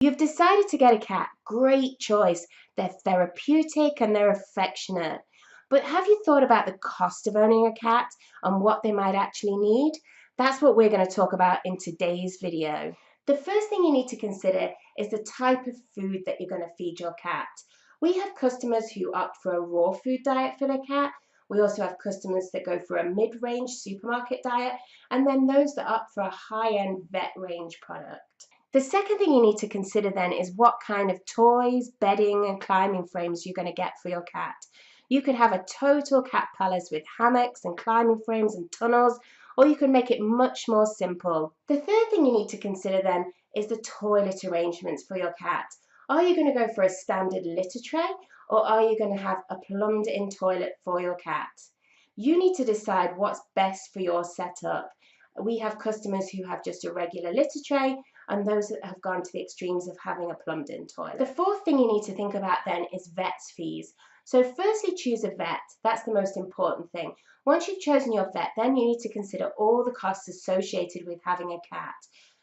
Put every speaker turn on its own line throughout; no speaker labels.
You've decided to get a cat. Great choice. They're therapeutic and they're affectionate. But have you thought about the cost of owning a cat and what they might actually need? That's what we're going to talk about in today's video. The first thing you need to consider is the type of food that you're going to feed your cat. We have customers who opt for a raw food diet for their cat. We also have customers that go for a mid-range supermarket diet, and then those that opt for a high-end vet range product. The second thing you need to consider then is what kind of toys, bedding and climbing frames you're going to get for your cat. You could have a total cat palace with hammocks and climbing frames and tunnels, or you can make it much more simple. The third thing you need to consider then is the toilet arrangements for your cat. Are you going to go for a standard litter tray, or are you going to have a plumbed in toilet for your cat? You need to decide what's best for your setup. We have customers who have just a regular litter tray, and those that have gone to the extremes of having a plumbed in toilet. The fourth thing you need to think about then is vet's fees. So firstly, choose a vet. That's the most important thing. Once you've chosen your vet, then you need to consider all the costs associated with having a cat.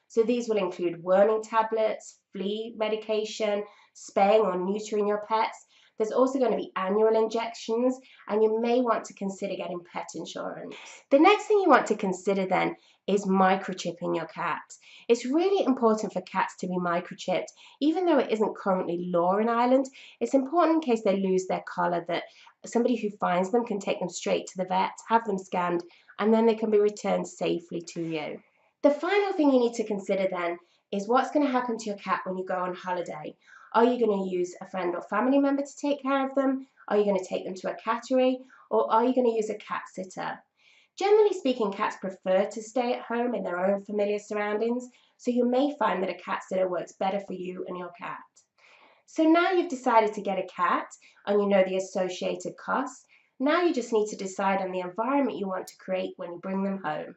So these will include worming tablets, flea medication, spaying or neutering your pets. There's also going to be annual injections, and you may want to consider getting pet insurance. The next thing you want to consider then is microchipping your cat. It's really important for cats to be microchipped. Even though it isn't currently law in Ireland, it's important in case they lose their collar that somebody who finds them can take them straight to the vet, have them scanned, and then they can be returned safely to you. The final thing you need to consider then is what's going to happen to your cat when you go on holiday. Are you going to use a friend or family member to take care of them? Are you going to take them to a cattery? Or are you going to use a cat sitter? Generally speaking, cats prefer to stay at home in their own familiar surroundings, so you may find that a cat sitter works better for you and your cat. So now you've decided to get a cat and you know the associated costs. Now you just need to decide on the environment you want to create when you bring them home.